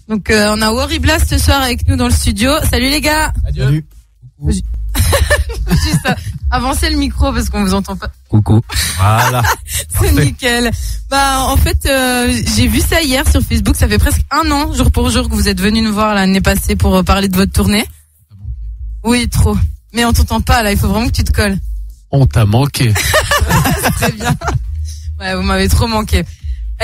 Donc on a Worry Blast ce soir avec nous dans le studio. Salut les gars. Salut. Juste avancer le micro parce qu'on vous entend pas. Coucou. Voilà. C'est nickel. En fait, j'ai vu ça hier sur Facebook. Ça fait presque 1 an, jour pour jour, que vous êtes venu nous voir l'année passée pour parler de votre tournée. Oui, trop. Mais on t'entend pas là. Il faut vraiment que tu te colles. On t'a manqué. C'est très bien. Ouais, vous m'avez trop manqué.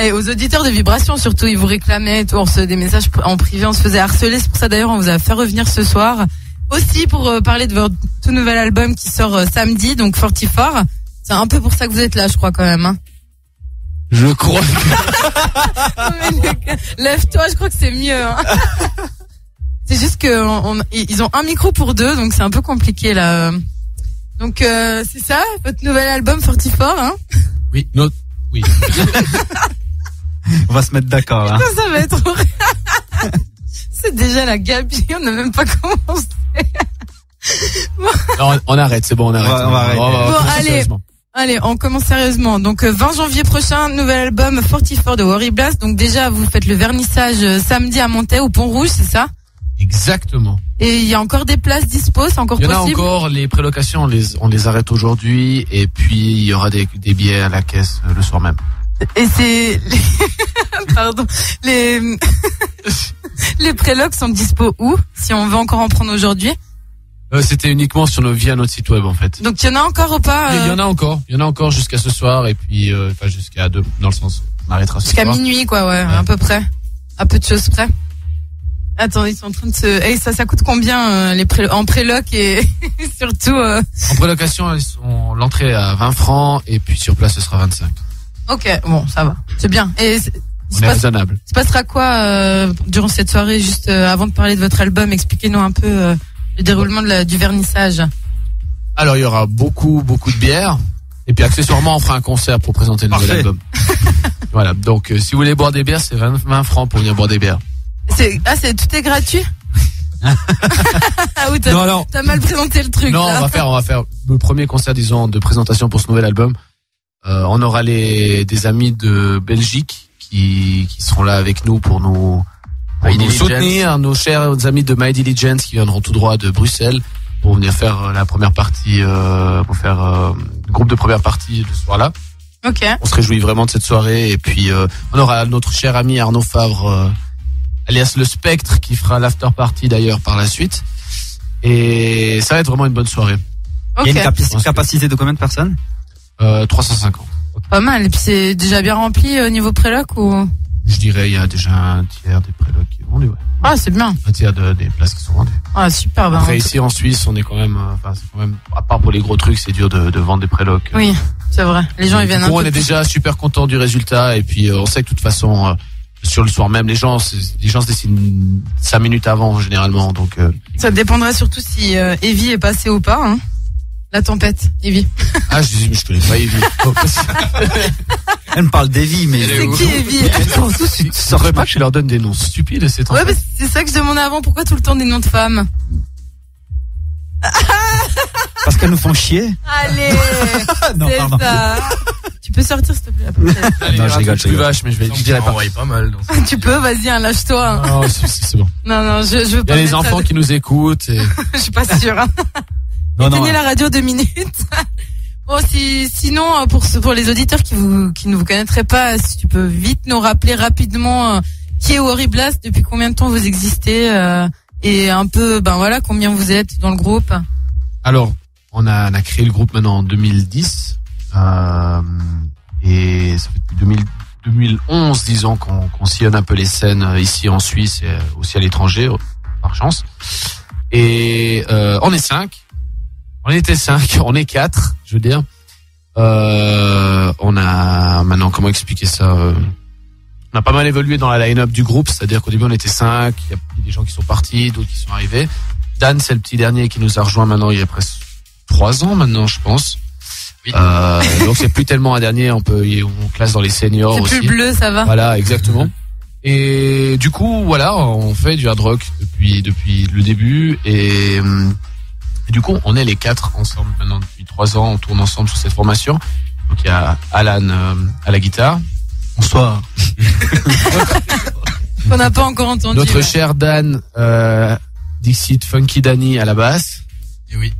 Et aux auditeurs de Vibration surtout, ils vous réclamaient et tout. On recevait des messages en privé, on se faisait harceler. C'est pour ça d'ailleurs on vous a fait revenir ce soir. Aussi pour parler de votre tout nouvel album qui sort samedi, donc 44. C'est un peu pour ça que vous êtes là, je crois quand même. Hein. Je crois. Lève-toi, je crois que c'est mieux. Hein. C'est juste que ils ont un micro pour 2, donc c'est un peu compliqué là. Donc c'est ça, votre nouvel album 44, hein? Oui, oui. On va se mettre d'accord là. Putain, ça va être horrible. C'est déjà la Gabi, on n'a même pas commencé. Bon. Non, on arrête, c'est bon, on arrête. On va arrêter. Bon, allez, on commence sérieusement. Donc 20 janvier prochain, nouvel album 44 de Worry Blast. Donc déjà, vous faites le vernissage samedi à Montaix au Pont-Rouge, c'est ça? Exactement. Et il y a encore des places dispo, c'est encore possible? Il y en a encore, les prélocations, on les arrête aujourd'hui, et puis il y aura des billets à la caisse le soir même. Et c'est pardon, les prélocs sont dispo où, si on veut encore en prendre aujourd'hui? C'était uniquement via notre site web en fait. Donc il y en a encore ou pas? Il y en a encore jusqu'à ce soir, et puis jusqu'à 2, dans le sens on arrêtera ce soir. Jusqu'à minuit quoi, ouais, à peu près. À peu de choses près. Attends, ils sont en train de se... Hey, ça coûte combien en préloc et surtout... En prélocation, l'entrée à 20 francs et puis sur place, ce sera 25. Ok, bon, ça va. C'est bien. Et on est raisonnable. Se passera quoi durant cette soirée, juste avant de parler de votre album? Expliquez-nous un peu le déroulement du vernissage. Alors, il y aura beaucoup de bière. Et puis, accessoirement, on fera un concert pour présenter le nouvel album. Voilà, donc si vous voulez boire des bières, c'est 20 francs pour venir boire des bières. Tout est gratuit? Ah oui, t'as mal présenté le truc. Non, là. on va faire le premier concert, disons, de présentation pour ce nouvel album. On aura des amis de Belgique qui seront là avec nous pour nous soutenir, nos chers amis de My Diligence qui viendront tout droit de Bruxelles pour venir faire la première partie, pour faire le groupe de première partie ce soir-là. Ok. On se réjouit vraiment de cette soirée, et puis on aura notre cher ami Arnaud Favre, alias le Spectre, qui fera l'after party d'ailleurs par la suite, et ça va être vraiment une bonne soirée. Okay. Il y a une capacité de combien de personnes? 350. Pas mal. Et puis c'est déjà bien rempli au niveau préloc ou? Je dirais il y a déjà un tiers des prélocs qui sont vendus. Ouais. Ah, c'est bien. Un tiers des places qui sont vendues. Ah, super. Après ici en Suisse, on est quand même, à part pour les gros trucs, c'est dur de vendre des prélocs. Oui, c'est vrai. Les gens ils viennent. On est déjà super contents du résultat, et puis on sait que de toute façon. Sur le soir même, les gens se décident 5 minutes avant généralement, donc. Ça dépendra surtout si Evie est passée ou pas. Hein. La tempête, Evie. Ah, je connais pas Evie. Elle me parle d'Evie, mais c'est qui Evie? Tu saurais pas que je leur donne des noms stupides, c'est. Ouais, c'est ça que je demandais avant. Pourquoi tout le temps des noms de femmes? Parce qu'elles nous font chier. Allez, non, c'est pardon. ça. Tu peux sortir s'il te plaît après. Allez, non, je rigole. Vache, mais je dirais pas mal. Donc. Tu peux, vas-y, lâche-toi. Non, c'est bon. Non, je veux pas. Il y a les enfants qui nous écoutent. Et... Je suis pas sûre. Hein. Éteignez la radio 2 minutes. Bon, sinon, pour les auditeurs qui ne vous connaîtraient pas, si tu peux vite nous rappeler rapidement qui est Worry Blast, depuis combien de temps vous existez, et un peu, combien vous êtes dans le groupe. Alors, on a créé le groupe maintenant en 2010, et ça fait depuis 2011, disons, qu'on sillonne un peu les scènes ici en Suisse et aussi à l'étranger, par chance. Et on est 5. On était 5, on est 4, je veux dire. On a maintenant, comment expliquer ça, on a pas mal évolué dans la line-up du groupe, c'est-à-dire qu'au début on était 5, il y a des gens qui sont partis, d'autres qui sont arrivés. Dan, c'est le petit dernier qui nous a rejoint maintenant il y a presque 3 ans maintenant, je pense. Oui. Donc c'est plus tellement un dernier, on classe dans les seniors c'est aussi. C'est plus bleu, ça va. Voilà, exactement. Et du coup, voilà, on fait du hard rock depuis le début, et du coup, on est les 4 ensemble maintenant depuis 3 ans, on tourne ensemble sur cette formation. Donc il y a Alan à la guitare. Bonsoir. qu'on n'a pas encore entendu. Notre cher Dan, Dixit Funky Danny à la basse. Et oui.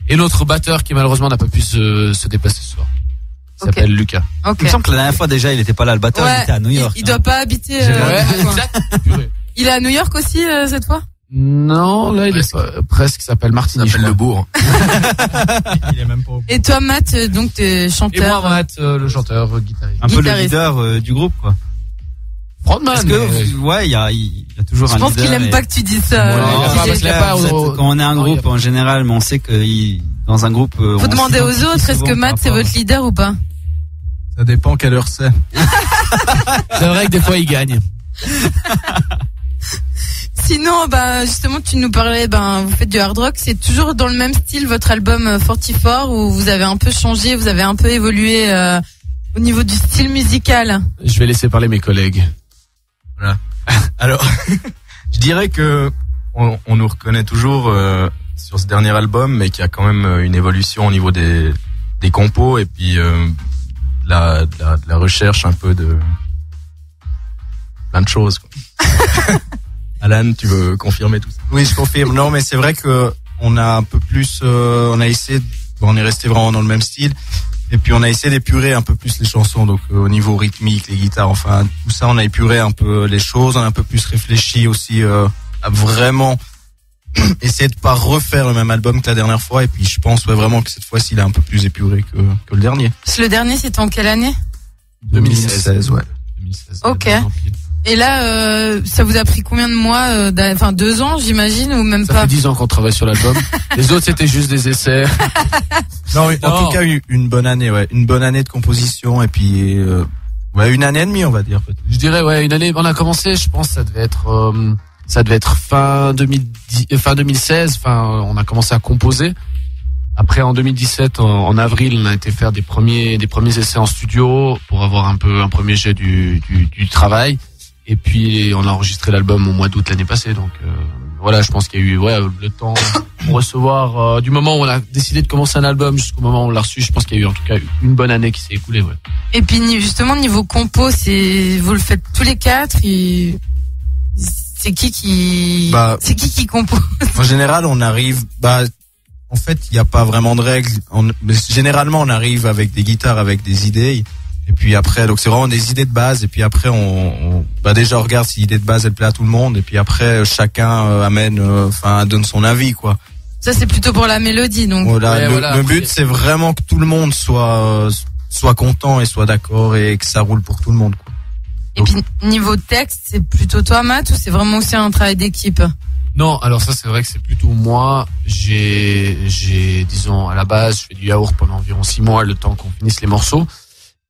Et notre batteur qui malheureusement n'a pas pu se déplacer ce soir. Il s'appelle Lucas. Il me semble que la dernière fois déjà il était pas là, le batteur, il était à New York. Il doit pas habiter. Exact. Il est à New York aussi cette fois? Non, là il est presque, il s'appelle Martinique. Il s'appelle Le Bourg. Il est même pas au Et toi Matt, donc t'es chanteur. Et moi Matt, le chanteur, guitariste. Un peu le leader du groupe quoi. Frontman. Parce que ouais, il y a toujours un leader. Je pense qu'il aime pas que tu dises ça. Quand on est un groupe en général, mais on sait que dans un groupe. Faut demander aux autres, est-ce que Matt c'est votre leader ou pas? Ça dépend quelle heure c'est. C'est vrai que des fois il gagne. Sinon, justement, tu nous parlais, vous faites du hard rock. C'est toujours dans le même style votre album 44 ou vous avez un peu changé, vous avez un peu évolué au niveau du style musical? Je vais laisser parler mes collègues. Voilà. Alors, je dirais que on nous reconnaît toujours sur ce dernier album, mais qu'il y a quand même une évolution au niveau des compos et puis la recherche un peu de plein de choses, quoi. Alan, tu veux confirmer tout ça? Oui, je confirme. Non, mais c'est vrai que on a un peu plus, on a essayé, on est resté vraiment dans le même style. Et puis on a essayé d'épurer un peu plus les chansons, donc au niveau rythmique, les guitares, enfin tout ça, on a épuré un peu les choses, on a un peu plus réfléchi aussi à vraiment essayer de pas refaire le même album que la dernière fois. Et puis je pense vraiment que cette fois-ci il est un peu plus épuré que le dernier. Le dernier, c'était en quelle année? 2016, ouais. 2016. Ok. Et là, ça vous a pris combien de mois? 2 ans, j'imagine, ou même pas? Ça fait 10 ans qu'on travaille sur l'album. Les autres, c'était juste des essais. Non, en tout cas, une bonne année, ouais. Une bonne année de composition, et puis, 1 année et demie, on va dire, peut-être. Je dirais, 1 année. On a commencé, je pense, ça devait être fin 2016. On a commencé à composer. Après, en 2017, en avril, on a été faire des premiers essais en studio pour avoir un premier jet du travail. Et puis on a enregistré l'album au mois d'août l'année passée, donc voilà, je pense qu'il y a eu le temps pour recevoir du moment où on a décidé de commencer un album jusqu'au moment où on l'a reçu. Je pense qu'il y a eu en tout cas une bonne année qui s'est écoulée. Ouais. Et puis justement niveau compo, vous le faites tous les 4 et c'est qui compose? En général, on arrive en fait, il n'y a pas vraiment de règles. Généralement, on arrive avec des guitares, avec des idées. Et puis après, donc c'est vraiment des idées de base. Et puis après, on déjà on regarde si l'idée de base elle plaît à tout le monde. Et puis après, chacun donne son avis, quoi. Ça c'est plutôt pour la mélodie, donc. Voilà, le but c'est vraiment que tout le monde soit content et soit d'accord et que ça roule pour tout le monde, quoi. Et puis niveau texte, c'est plutôt toi, Matt, ou c'est vraiment aussi un travail d'équipe? Non, alors ça c'est vrai que c'est plutôt moi. J'ai disons à la base, je fais du yaourt pendant environ 6 mois, le temps qu'on finisse les morceaux.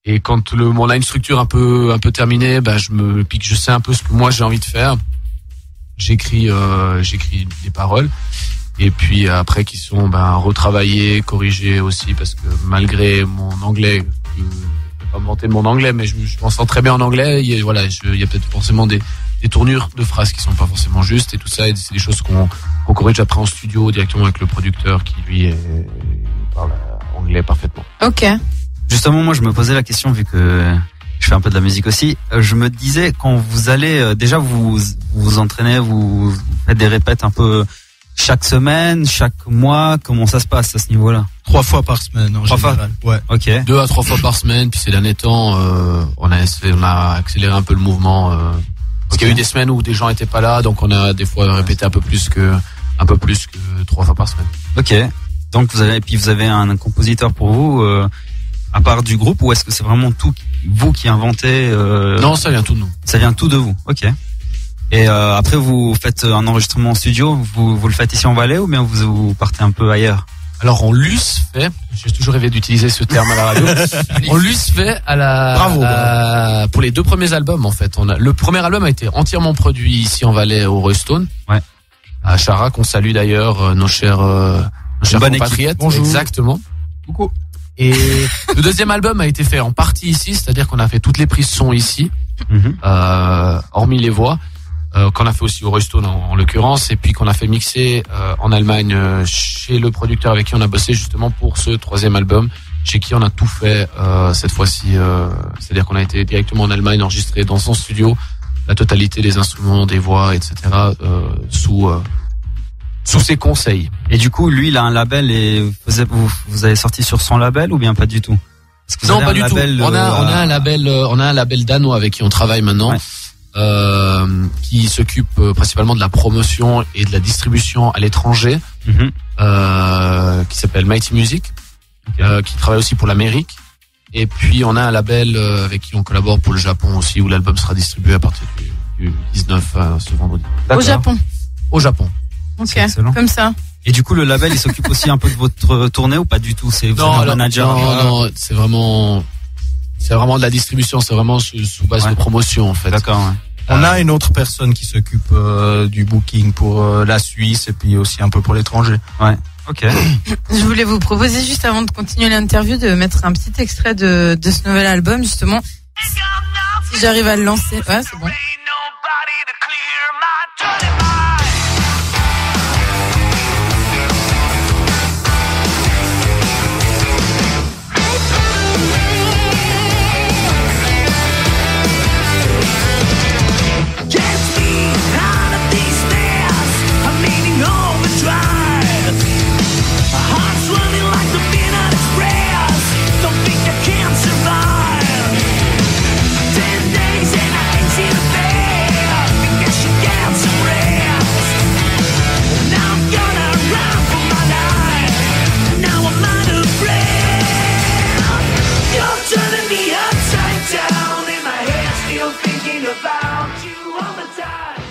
Et quand on a une structure un peu terminée, je sais un peu ce que moi j'ai envie de faire. J'écris des paroles. Et puis après qui sont retravaillées, corrigées aussi, parce que malgré mon anglais, je vais pas me vanter de mon anglais, mais je m'en sens très bien en anglais. Il y a peut-être forcément des tournures de phrases qui sont pas forcément justes et tout ça. Et c'est des choses qu'on corrige après en studio directement avec le producteur qui lui parle anglais parfaitement. Ok. Justement, moi, je me posais la question, vu que je fais un peu de la musique aussi. Je me disais, quand vous allez, déjà, vous entraînez, vous faites des répètes un peu chaque semaine, chaque mois. Comment ça se passe à ce niveau-là? 3 fois par semaine, en général. Ouais. Ok. 2 à 3 fois par semaine. Puis ces derniers temps, on a accéléré un peu le mouvement. Parce qu'il y a eu des semaines où des gens étaient pas là, donc on a des fois répété un peu plus que 3 fois par semaine. Ok. Donc vous avez un compositeur pour vous. À part du groupe, ou est-ce que c'est vraiment tout vous qui inventez? Non, ça vient tout de nous. Ça vient tout de vous. Ok. Et après, vous faites un enregistrement en studio. Vous le faites ici en Valais ou bien vous partez un peu ailleurs? Alors on l'us fait. J'ai toujours rêvé d'utiliser ce terme à la radio. On l'us fait Bravo. Pour les 2 premiers albums en fait. Le premier album a été entièrement produit ici en Valais au Roystone. Ouais. À Charac, on salue d'ailleurs nos chers compatriotes. Bonjour. Exactement. Coucou. Et le deuxième album a été fait en partie ici, c'est-à-dire qu'on a fait toutes les prises son ici, hormis les voix, qu'on a fait aussi au Roystone en l'occurrence, et puis qu'on a fait mixer en Allemagne chez le producteur avec qui on a bossé justement pour ce 3e album, chez qui on a tout fait cette fois-ci, c'est-à-dire qu'on a été directement en Allemagne enregistré dans son studio la totalité des instruments, des voix, etc. Sous ses conseils. Et du coup, lui, il a un label et vous avez sorti sur son label ou bien pas du tout? Non, pas du tout. On a un label danois avec qui on travaille maintenant, qui s'occupe principalement de la promotion et de la distribution à l'étranger, qui s'appelle Mighty Music, qui travaille aussi pour l'Amérique. Et puis on a un label avec qui on collabore pour le Japon aussi, où l'album sera distribué à partir du 19 ce vendredi. Au Japon. Au Japon. Ok, comme ça. Et du coup, le label, il s'occupe aussi un peu de votre tournée ou pas du tout? C'est un manager? Non, c'est vraiment de la distribution, c'est vraiment sous base de promotion, en fait. D'accord, ouais. On a une autre personne qui s'occupe du booking pour la Suisse et puis aussi un peu pour l'étranger. Ouais. Ok. Je voulais vous proposer juste avant de continuer l'interview de mettre un petit extrait de ce nouvel album, justement. Si j'arrive à le lancer. Ouais, c'est bon.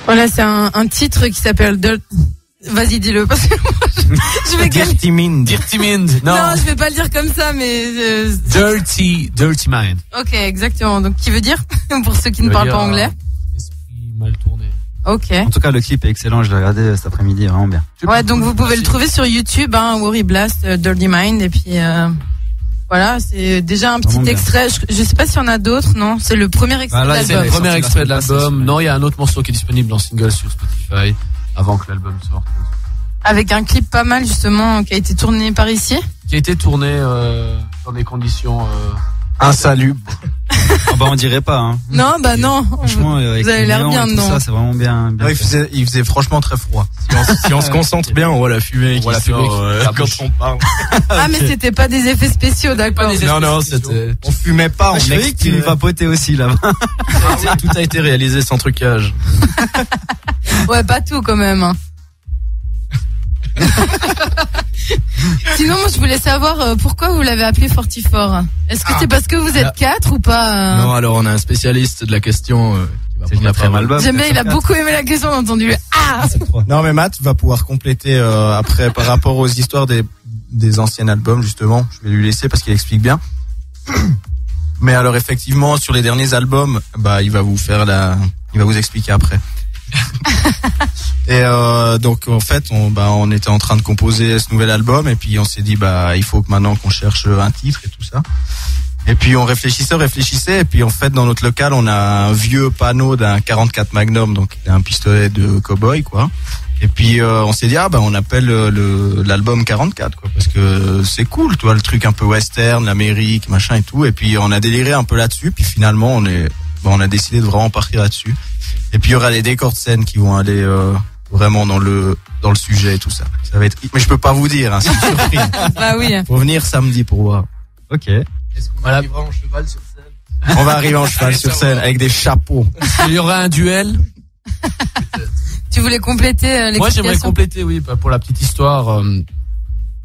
Voilà, c'est un titre qui s'appelle Vas-y, dis-le, parce que moi, je vais Dirty Mind. Non, je vais pas le dire comme ça, mais Dirty Mind. Ok, exactement. Donc, qui veut dire pour ceux qui ne parlent pas anglais? Esprit mal tourné. Ok. En tout cas, le clip est excellent. Je l'ai regardé cet après-midi, vraiment bien. Ouais, donc vous pouvez le trouver sur YouTube, Worry Blast, Dirty Mind, et puis voilà, c'est déjà un petit extrait. Je sais pas s'il y en a d'autres, non? C'est le premier extrait de l'album. C'est le premier extrait de l'album. Non, il y a un autre morceau qui est disponible en single sur Spotify avant que l'album sorte. Avec un clip pas mal justement qui a été tourné par ici. Qui a été tourné dans des conditions insalubres. On dirait pas. Hein. Non, bah non. Franchement, vous avez l'air bien dedans. Ça, c'est vraiment bien. Ouais, il faisait franchement très froid. Si on se concentre bien, on voit la fumée qui sort quand on parle. Ah, mais c'était pas des effets spéciaux, d'accord. Non, c'était. On fumait pas. Je croyais que tu vapotais aussi là-bas. Tout a été réalisé sans trucage. Ouais, pas tout quand même. Sinon, moi, je voulais savoir pourquoi vous l'avez appelé Fortifort. Est-ce que c'est parce que vous êtes 4 ou pas Non, alors on a un spécialiste de la question qui va prendre la parole. J'aime bien, il a beaucoup aimé la question, on a entendu. Non, mais Matt va pouvoir compléter après par rapport aux histoires des anciens albums, justement. Je vais lui laisser parce qu'il explique bien. Mais alors effectivement, sur les derniers albums, il va vous expliquer après. Et donc en fait on était en train de composer ce nouvel album et puis on s'est dit il faut que maintenant qu'on cherche un titre et tout ça. Et puis on réfléchissait et puis en fait dans notre local on a un vieux panneau d'un 44 Magnum, donc un pistolet de cow-boy quoi. Et puis on s'est dit on appelle l'album 44 quoi, parce que c'est cool, toi, le truc un peu western, l'Amérique, machin et tout. Et puis on a déliré un peu là-dessus, puis finalement on a décidé de vraiment partir là-dessus. Et puis il y aura les décors de scène qui vont aller vraiment dans le sujet et tout ça. Ça va être, mais je peux pas vous dire, c'est une surprise. Bah oui. Faut venir samedi pour voir. Ok. Est-ce qu'on arrivera en cheval sur scène? On va arriver en cheval sur scène avec des chapeaux. Il y aura un duel. Tu voulais compléter l'explication? Moi, j'aimerais compléter, oui, pour la petite histoire.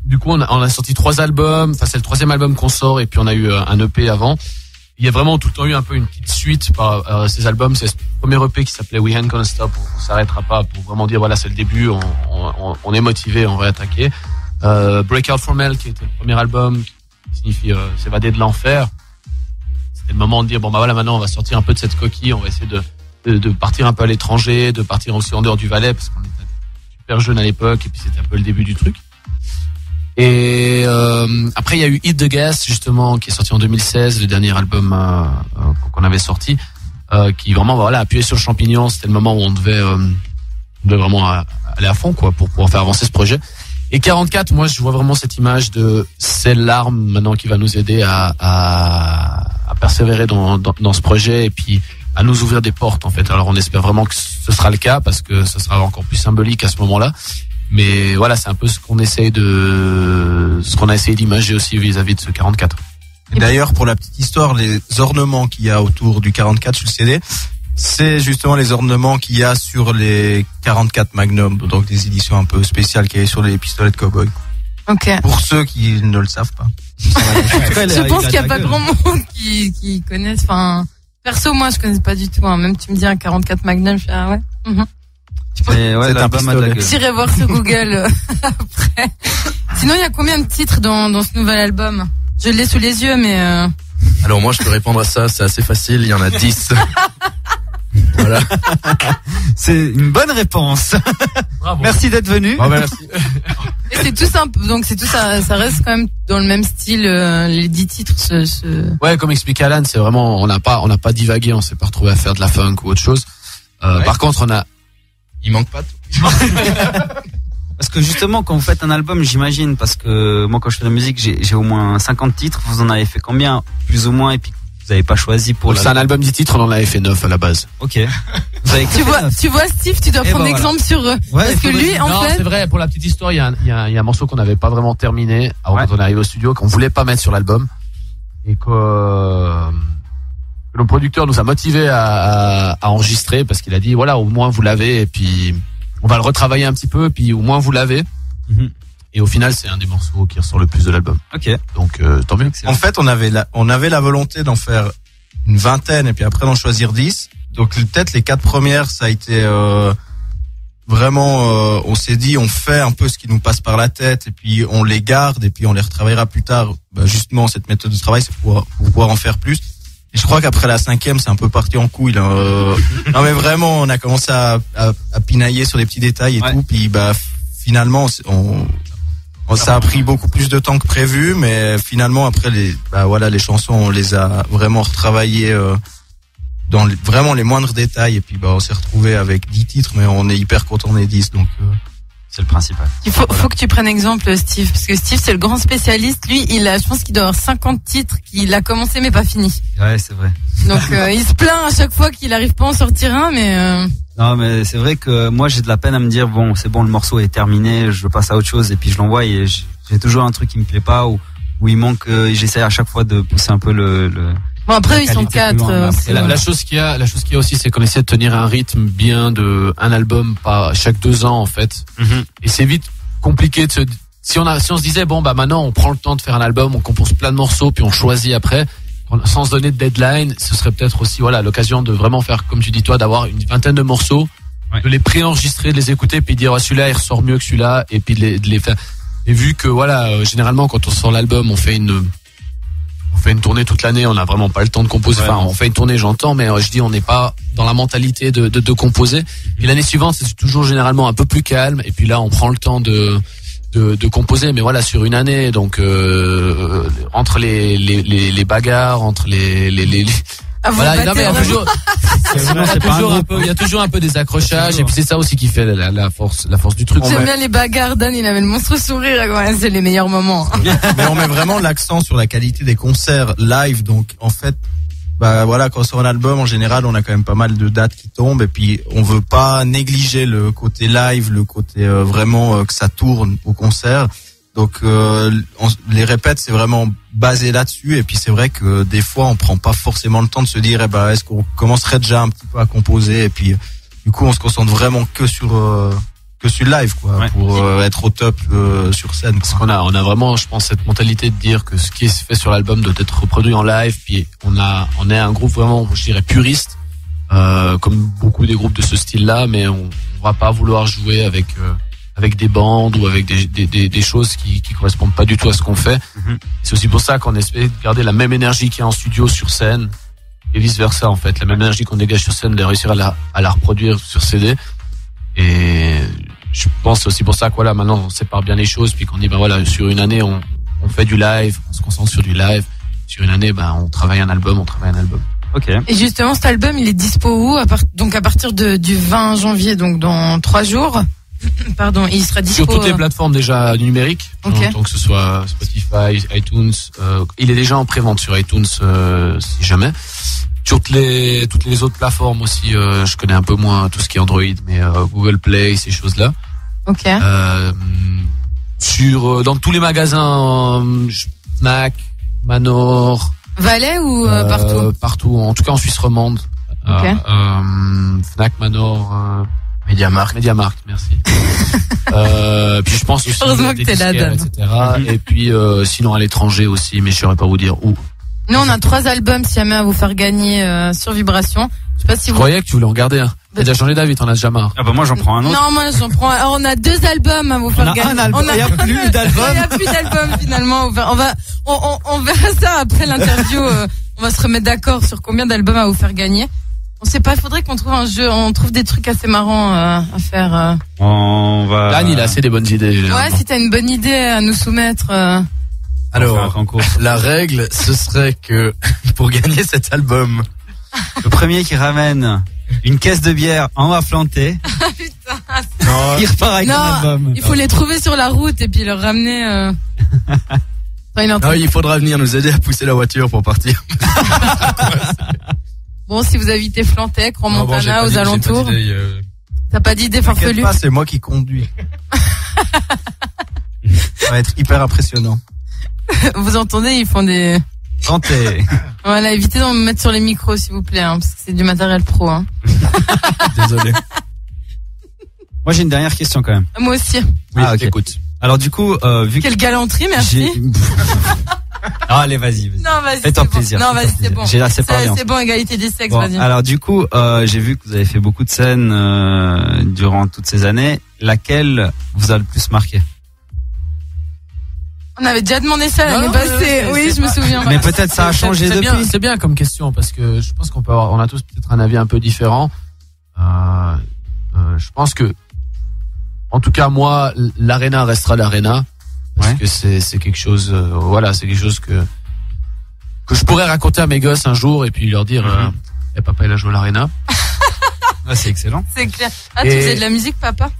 Du coup, on a sorti 3 albums. Enfin, c'est le 3e album qu'on sort, et puis on a eu un EP avant. Il y a vraiment tout le temps eu un peu une petite suite par ces albums. C'est ce premier EP qui s'appelait We Ain't Gonna Stop. On s'arrêtera pas, pour vraiment dire voilà, c'est le début. On est motivé, on va attaquer. Breakout from Hell, qui était le premier album, qui signifie s'évader de l'enfer. C'était le moment de dire voilà, maintenant on va sortir un peu de cette coquille, on va essayer de partir un peu à l'étranger, de partir aussi en dehors du Valais, parce qu'on était super jeunes à l'époque, et puis c'était un peu le début du truc. Et après il y a eu Hit the Gas, justement, qui est sorti en 2016, le dernier album qu'on avait sorti, qui vraiment appuyait sur le champignon. C'était le moment où on devait vraiment aller à fond quoi, pour pouvoir faire avancer ce projet. Et 44, moi je vois vraiment cette image de c'est l'arme maintenant qui va nous aider à persévérer dans ce projet, et puis à nous ouvrir des portes en fait. Alors on espère vraiment que ce sera le cas parce que ce sera encore plus symbolique à ce moment-là. Mais voilà, c'est un peu ce qu'on a essayé d'imager aussi vis-à-vis de ce 44. Et d'ailleurs, pour la petite histoire, les ornements qu'il y a autour du 44 sur le CD, c'est justement les ornements qu'il y a sur les 44 Magnum, donc des éditions un peu spéciales qu'il y a sur les pistolets de cow-boy. Ok. Pour ceux qui ne le savent pas. Je pense qu'il n'y a pas grand monde qui connaissent. Enfin, perso, moi, je connais pas du tout. Hein. Même tu me dis un 44 Magnum, je fais ah ouais. Mais ouais, C'est un l'album a de la gueule. J'irai voir sur Google après. Sinon, il y a combien de titres dans ce nouvel album? Je l'ai sous les yeux, mais Alors moi je peux répondre à ça, c'est assez facile, il y en a 10. Voilà. C'est une bonne réponse. Bravo. Merci d'être venu. Merci. et c'est tout simple. Donc c'est tout ça. Ça reste quand même dans le même style. Les 10 titres. Ouais, comme expliquait Alan, c'est vraiment on n'a pas divagué, on s'est pas retrouvé à faire de la funk ou autre chose. Ouais. Par contre, Il manque pas tout. Parce que justement, quand vous faites un album, j'imagine, parce que moi, quand je fais de la musique, j'ai au moins 50 titres. Vous en avez fait combien, plus ou moins, et puis vous n'avez pas choisi pour c'est un album 10 titres, on en avait fait 9 à la base. Ok. Vous avez Tu vois, Steve, tu dois prendre exemple sur eux. Parce que lui, en Non, fait, c'est vrai, pour la petite histoire, il y a un morceau qu'on n'avait pas vraiment terminé avant quand on est arrivé au studio, qu'on voulait pas mettre sur l'album. Et que le producteur nous a motivé à enregistrer parce qu'il a dit voilà, au moins vous l'avez et puis on va le retravailler un petit peu puis au moins vous l'avez. Et au final, c'est un des morceaux qui ressort le plus de l'album. Ok. Donc tant mieux. En fait, on avait la volonté d'en faire une vingtaine et puis après d'en choisir 10. Donc peut-être les 4 premières, ça a été vraiment, on s'est dit, on fait un peu ce qui nous passe par la tête et puis on les garde et puis on les retravaillera plus tard. Justement, cette méthode de travail, c'est pour pouvoir en faire plus. Et je crois qu'après la 5e, c'est un peu parti en couille. Là. Non mais vraiment, on a commencé à pinailler sur des petits détails et tout. Puis finalement, ça a pris beaucoup plus de temps que prévu, mais finalement après les chansons, on les a vraiment retravaillées dans vraiment les moindres détails. Et puis on s'est retrouvé avec 10 titres, mais on est hyper content des 10. Donc c'est le principal. Il faut que tu prennes exemple, Steve, parce que Steve, c'est le grand spécialiste. Lui, je pense qu'il doit avoir 50 titres qu'il a commencé mais pas fini. Ouais, c'est vrai. Donc, il se plaint à chaque fois qu'il arrive pas à en sortir un, mais Non, mais c'est vrai que moi, j'ai de la peine à me dire, bon, c'est bon, le morceau est terminé, je passe à autre chose, et puis je l'envoie, et j'ai toujours un truc qui me plaît pas, ou il manque, j'essaie à chaque fois de pousser un peu bon, après, ils sont 4. La chose qu'il y a aussi, c'est qu'on essaie de tenir un rythme bien de un album par chaque 2 ans, en fait. Et c'est vite compliqué de si on se disait, bon, maintenant, on prend le temps de faire un album, on compose plein de morceaux, puis on choisit après, sans se donner de deadline, ce serait peut-être aussi, l'occasion de vraiment faire, comme tu dis toi, d'avoir une vingtaine de morceaux, de les préenregistrer, de les écouter, puis dire, celui-là, il ressort mieux que celui-là, et puis de les faire. Et vu que, généralement, quand on sort l'album, on fait une tournée toute l'année, on n'a vraiment pas le temps de composer. Enfin, on fait une tournée, j'entends, mais je dis, on n'est pas dans la mentalité de composer. Et l'année suivante, c'est toujours généralement un peu plus calme. Et puis là, on prend le temps de composer, mais sur une année, donc entre les bagarres, entre les il y a toujours un peu des accrochages, et puis c'est ça aussi qui fait la force du truc. J'aime bien les bagarres. Dan, il avait le monstre sourire, c'est les meilleurs moments. Mais on met vraiment l'accent sur la qualité des concerts live, donc en fait, quand on sort un album, en général, on a quand même pas mal de dates qui tombent, et puis on veut pas négliger le côté live, le côté vraiment que ça tourne au concert. Donc les répètes, c'est vraiment basé là-dessus, et puis c'est vrai que des fois on prend pas forcément le temps de se dire est-ce qu'on commencerait déjà un petit peu à composer, et puis du coup on se concentre vraiment que sur le live, pour être au top sur scène. Parce qu'on a vraiment, je pense, cette mentalité de dire que ce qui est fait sur l'album doit être reproduit en live, puis on est un groupe vraiment, je dirais, puriste, comme beaucoup des groupes de ce style-là, mais on va pas vouloir jouer avec des bandes ou avec des choses qui correspondent pas du tout à ce qu'on fait. C'est aussi pour ça qu'on essaie de garder la même énergie qu'il y a en studio sur scène, et vice versa, en fait. La même énergie qu'on dégage sur scène, de réussir à la reproduire sur CD. Et je pense aussi pour ça que maintenant on sépare bien les choses, puis qu'on dit sur une année on fait du live, on se concentre sur du live. Sur une année on travaille un album. Ok. Et justement, cet album, il est dispo où? Donc à partir du 20 janvier, donc dans 3 jours. Pardon, il sera dispo sur toutes les plateformes déjà numériques, donc que ce soit Spotify, iTunes. Il est déjà en pré-vente sur iTunes si jamais. toutes les autres plateformes aussi, je connais un peu moins tout ce qui est Android, mais Google Play, ces choses-là. Ok. Dans tous les magasins, Fnac, Manor. Valais ou partout? Partout, en tout cas en Suisse romande. Ok. Fnac, Manor, Mediamarkt, merci. Puis je pense aussi Heureusement que t'es là, Dan. etc. Et puis sinon à l'étranger aussi, mais je saurais pas vous dire où. Nous, on a 3 albums, si jamais à vous faire gagner sur Vibration. Je sais pas si Je vous... croyais que tu voulais en garder un. T'as déjà changé d'avis, t'en as déjà marre. Ah bah moi j'en prends un autre. Non, moi j'en prends. Alors, on a 2 albums à vous faire gagner. Un album. Il y a plus d'album. Il y a plus d'album finalement. On verra ça après l'interview. On va se remettre d'accord sur combien d'albums à vous faire gagner. On sait pas. Il faudrait qu'on trouve un jeu. On trouve des trucs assez marrants à faire. On va. Dan, il a assez des bonnes idées. Ouais, si t'as une bonne idée à nous soumettre. Alors, la règle, ce serait que pour gagner cet album, le premier qui ramène une caisse de bière en haut plantée, il repart avec un album. Il faut les trouver sur la route et puis leur ramener. Non, il faudra venir nous aider à pousser la voiture pour partir. Bon, si vous habitez Flantec, Romontana, aux alentours. T'as pas d'idée farfelue? Pas, c'est moi qui conduis. Ça va être hyper impressionnant. Vous entendez, ils font des... Tentez. Voilà, évitez d'en mettre sur les micros, s'il vous plaît, parce que c'est du matériel pro. Désolé. Moi, j'ai une dernière question quand même. Moi aussi. Oui, ok. écoute. Alors du coup, vu Quelle galanterie, merci. Ah, allez, vas-y. Non, vas-y. Fais-toi plaisir. Non, vas-y, c'est bon. J'ai assez parlé. C'est bon, égalité des sexes, Bon, vas-y. alors du coup, j'ai vu que vous avez fait beaucoup de scènes durant toutes ces années. Laquelle vous a le plus marqué? On avait déjà demandé ça l'année passée. Oui, je me souviens. Mais peut-être ça a changé depuis. C'est bien comme question parce que je pense on a tous peut-être un avis un peu différent. Je pense que, en tout cas moi, l'Arena restera l'Arena parce que c'est quelque chose, c'est quelque chose que je pourrais raconter à mes gosses un jour et puis leur dire, papa il a joué à l'Arena. Ah, c'est excellent. C'est clair. Ah, tu faisais de la musique, papa?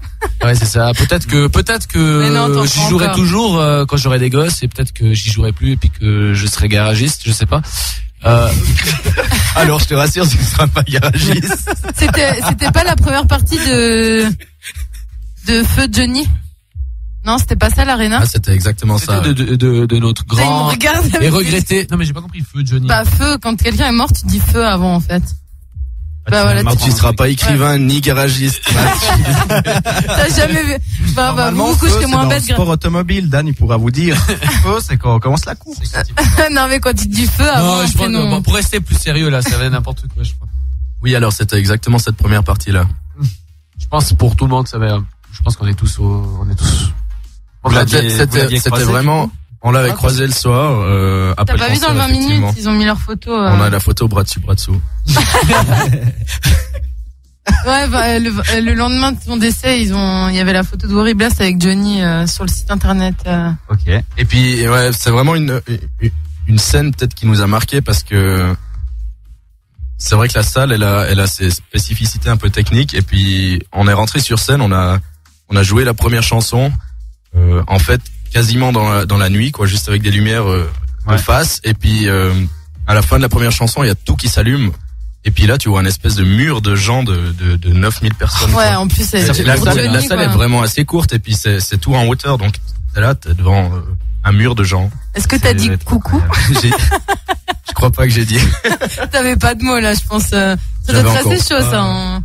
Ouais, c'est ça. Peut-être que j'y jouerai toujours quand j'aurai des gosses et peut-être que j'y jouerai plus et puis que je serai garagiste, je sais pas. Alors, je te rassure, tu ne seras pas garagiste. C'était pas la première partie de Feu Johnny? Non, c'était pas ça l'Arena? Ah, c'était exactement ça. C'était de notre grand et regretté. Non, mais j'ai pas compris, Feu Johnny. Bah, Feu, quand quelqu'un est mort, tu dis Feu avant, en fait. Bah voilà, tu seras pas écrivain ni garagiste. T'as jamais vu. Vous coucherez moins bête. Sport automobile, Dan, il pourra vous dire. Feu, c'est quand on commence la course. Non, mais quand tu dis feu avant. Non, je crois que, pour rester plus sérieux, là, ça va n'importe quoi, je crois. Oui, alors c'était exactement cette première partie-là. Je pense pour tout le monde, je pense qu'on est tous C'était vraiment, on l'avait croisé le soir, après le concert. T'as pas vu dans le 20 minutes, ils ont mis leur photo. On a la photo bras dessus, bras dessous. Ouais, le lendemain de son décès, il y avait la photo de Horribles avec Johnny sur le site internet. Ok. Et puis, ouais, c'est vraiment une scène peut-être qui nous a marqué parce que c'est vrai que la salle, elle a ses spécificités un peu techniques. Et puis, on est rentré sur scène, on a joué la première chanson, en fait, quasiment dans la nuit, quoi, juste avec des lumières de face. Et puis, à la fin de la première chanson, il y a tout qui s'allume. Et puis là, tu vois un espèce de mur de gens de 9000 personnes. Ouais, en plus, la salle est vraiment assez courte et puis c'est tout en hauteur. Donc, t'es devant un mur de gens. Est-ce que t'as dit coucou? Je crois pas que j'ai dit. T'avais pas de mots, là, je pense. Ça doit être assez chaud, ça. Hein.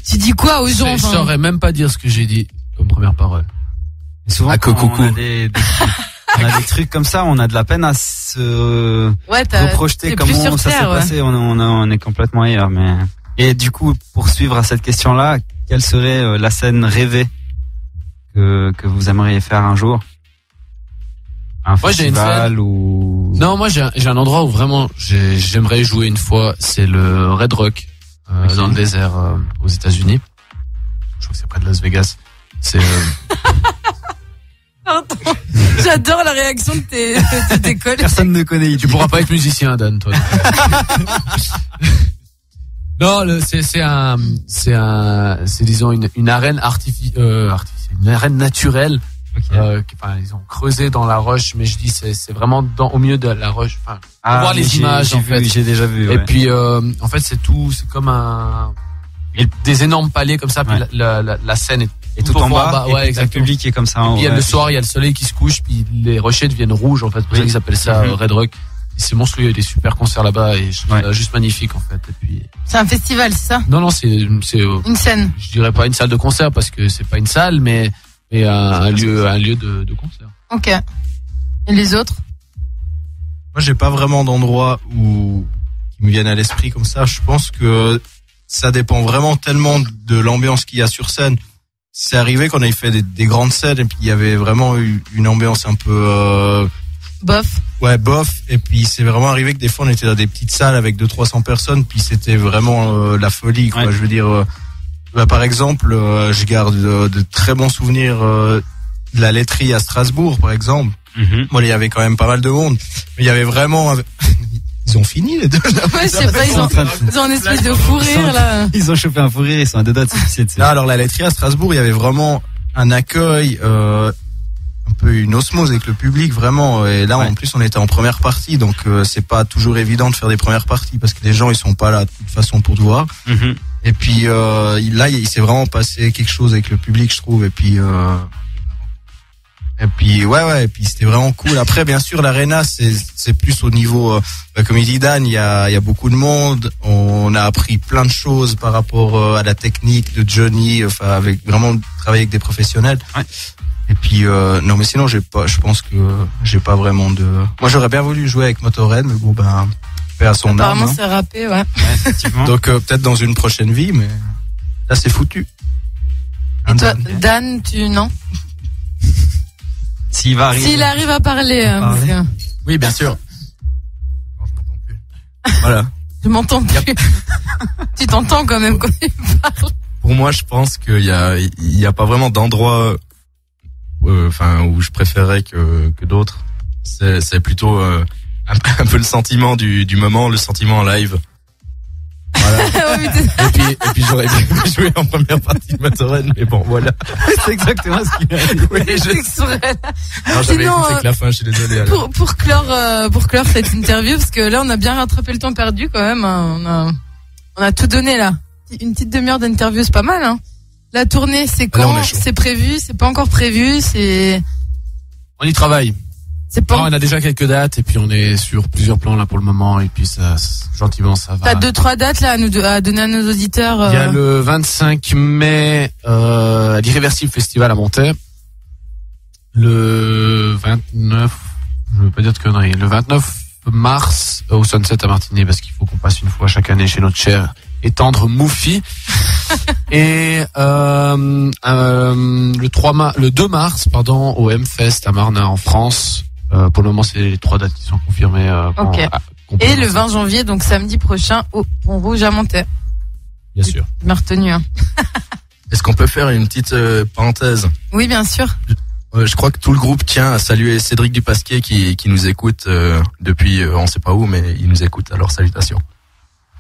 Tu dis quoi aux gens? Je saurais même pas dire ce que j'ai dit comme première parole. Et souvent, on a des trucs comme ça, on a de la peine à se reprojeter comment ça s'est passé. On est complètement ailleurs. Mais et du coup, pour suivre à cette question-là, quelle serait la scène rêvée que vous aimeriez faire un jour? Un festival ou... Non, moi j'ai un endroit où vraiment j'aimerais jouer une fois. C'est le Red Rock dans le désert aux États-Unis. Je crois que c'est près de Las Vegas. C'est Pardon. J'adore la réaction de tes collègues. Personne ne connaît. Tu pourras pas être musicien, Dan, toi. Non, c'est disons une arène artificielle, une arène naturelle Ils ont creusé dans la roche, mais je dis c'est vraiment au milieu de la roche. Enfin, voir les images en fait. J'ai déjà vu. Et puis en fait c'est comme des énormes palais comme ça. Puis la scène est tout en bas. Ouais, exactement. Le public est comme ça. Et puis le soir, il y a le soleil qui se couche, puis les rochers deviennent rouges en fait. C'est pour ça qu'ils appellent ça Red Rock. Et c'est monstrueux, il y a des super concerts là-bas et je trouve ça juste magnifique en fait. Et puis c'est un festival, c'est ça? Non, c'est une scène. Je dirais pas une salle de concert parce que c'est pas une salle, mais un lieu de concert. Ok. Et les autres? Moi, j'ai pas vraiment d'endroit qui me viennent à l'esprit comme ça. Je pense que ça dépend vraiment tellement de l'ambiance qu'il y a sur scène. C'est arrivé qu'on ait fait des grandes scènes et puis il y avait vraiment eu une ambiance un peu bof. Ouais, bof. Et puis c'est vraiment arrivé que des fois on était dans des petites salles avec 200-300 personnes, puis c'était vraiment la folie, quoi. Je veux dire, par exemple, je garde de très bons souvenirs de la laiterie à Strasbourg, par exemple. Bon, il y avait quand même pas mal de monde, mais il y avait vraiment. Ils ont fini les deux. Ouais, je sais pas, ils ont une espèce de fou rire là. Ils ont chopé un fou rire, ils sont à deux doigts de se pisser dessus. Alors la laiterie à Strasbourg, il y avait vraiment un accueil, un peu une osmose avec le public, vraiment. Et là, en plus, on était en première partie, donc c'est pas toujours évident de faire des premières parties parce que les gens ils sont pas là de toute façon pour te voir. Et puis là, il s'est vraiment passé quelque chose avec le public, je trouve. Et puis et puis c'était vraiment cool. Après, bien sûr, l'arena, c'est plus au niveau, comme il dit Dan, il y a beaucoup de monde. On a appris plein de choses par rapport à la technique de Johnny, enfin, avec vraiment travailler avec des professionnels. Ouais. Et puis, non, mais sinon, je pense que j'ai pas vraiment de. Moi, j'aurais bien voulu jouer avec Motorhead, mais bon, paix à son âme. Apparemment, c'est râpé, ouais. Effectivement. Donc, peut-être dans une prochaine vie, mais là, c'est foutu. Et toi, Dan, non? S'il arrive à parler. Oui, bien sûr. Non, je m'entends plus. Voilà. Je m'entends plus. Tu t'entends quand même quand il parle. Pour moi, je pense qu'il y a pas vraiment d'endroit, où je préférais que d'autres. C'est plutôt un peu le sentiment du moment, le sentiment en live. Voilà. et puis j'aurais bien joué en première partie de Motorhead, mais bon, voilà. C'est exactement ce qu'il a dit. Oui, non, j'avais écouté que la fin, je suis désolé. Pour clore cette interview, parce que là, on a bien rattrapé le temps perdu quand même. On a tout donné là. Une petite demi-heure d'interview, c'est pas mal. Hein. La tournée, c'est quand? C'est prévu? C'est pas encore prévu? On y travaille. On a déjà quelques dates et puis on est sur plusieurs plans là pour le moment et puis ça gentiment ça va. T'as 2-3 dates là à donner à nos auditeurs. Il y a le 25 mai à l'Irréversible Festival à Montaix. Le 29, je veux pas dire de conneries. Le 29 mars au Sunset à Martigny parce qu'il faut qu'on passe une fois chaque année chez notre cher et tendre Moufi. Et le 2 mars au M-Fest à Marna en France. Pour le moment, c'est les 3 dates qui sont confirmées. Et le 20 janvier, donc samedi prochain, au Pont Rouge à Montaix. Bien sûr. Bien retenu. Hein. Est-ce qu'on peut faire une petite parenthèse? Oui, bien sûr. Je crois que tout le groupe tient à saluer Cédric Dupasquier qui nous écoute depuis on sait pas où, mais il nous écoute. Alors salutations.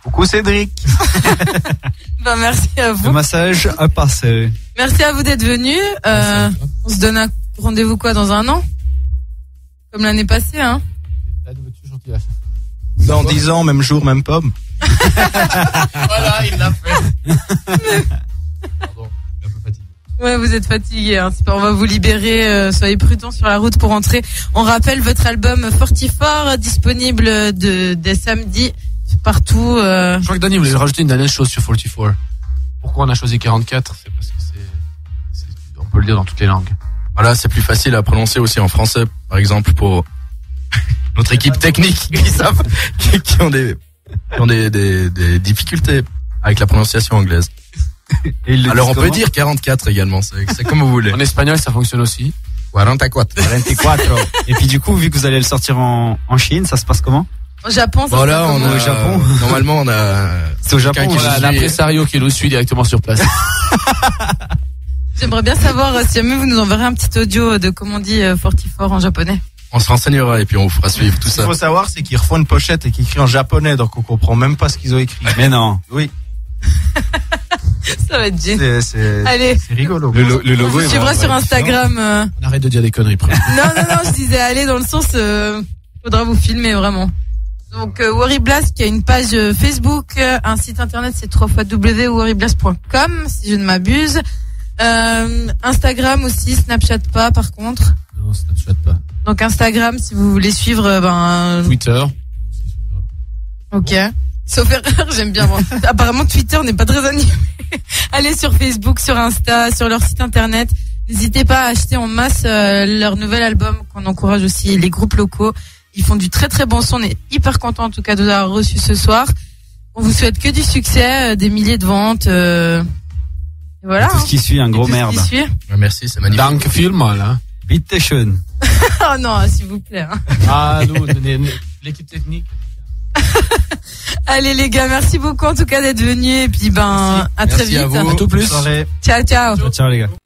Coucou Cédric. Merci à vous. Le massage a passé. Merci à vous d'être venus. On se donne un rendez-vous dans un an? Comme l'année passée, hein. Dans 10 ans, même jour, même pomme. Voilà, il l'a fait. Pardon, je suis un peu fatigué. Ouais, vous êtes fatigué, hein. On va vous libérer, soyez prudents sur la route pour rentrer. On rappelle votre album 44, disponible dès samedi, partout, Je crois que Danny voulait rajouter une dernière chose sur 44. Pourquoi on a choisi 44? C'est parce que on peut le dire dans toutes les langues. Voilà, c'est plus facile à prononcer aussi en français, par exemple, pour notre équipe technique qui ont des difficultés avec la prononciation anglaise. Alors on peut dire 44 également, c'est comme vous voulez. En espagnol, ça fonctionne aussi. 44. Et puis du coup, vu que vous allez le sortir en Chine, ça se passe comment? Au Japon, ça voilà, se passe au Japon. Normalement, c'est au Japon. On a l'impresario qui nous suit directement sur place. J'aimerais bien savoir si jamais vous nous enverrez un petit audio de comment on dit 44 en japonais. On se renseignera et puis on vous fera suivre tout ça. Ce qu'il faut savoir, c'est qu'ils refont une pochette et qu'ils écrivent en japonais, donc on comprend même pas ce qu'ils ont écrit. Mais non. Oui. Ça va être génial. C'est Allez. c'est rigolo. Le logo On est vous suivra sur Instagram. On arrête de dire des conneries, presque. Non, je disais allez dans le sens, faudra vous filmer vraiment. Donc Worryblast qui a une page Facebook, un site internet c'est www.worryblast.com si je ne m'abuse. Instagram aussi, Snapchat pas par contre. Non, ça ne souhaite pas. Donc Instagram si vous voulez suivre, Twitter. ok. Sauf erreur, j'aime bien. Bon. Apparemment Twitter n'est pas très animé. Allez sur Facebook, sur Insta, sur leur site internet. N'hésitez pas à acheter en masse leur nouvel album qu'on encourage aussi les groupes locaux. Ils font du très très bon son. On est hyper contents en tout cas de vous avoir reçu ce soir. On vous souhaite que du succès, des milliers de ventes. Et voilà. Tout ce qui suit, un gros merde. Merci, c'est magnifique. Dank vielmal, hein. Bitte schön. Oh non, s'il vous plaît. Hein. Ah, nous, l'équipe technique. Allez les gars, merci beaucoup en tout cas d'être venus et puis à très Merci vite. à vous. À tout plus. Ciao ciao. Ciao les gars.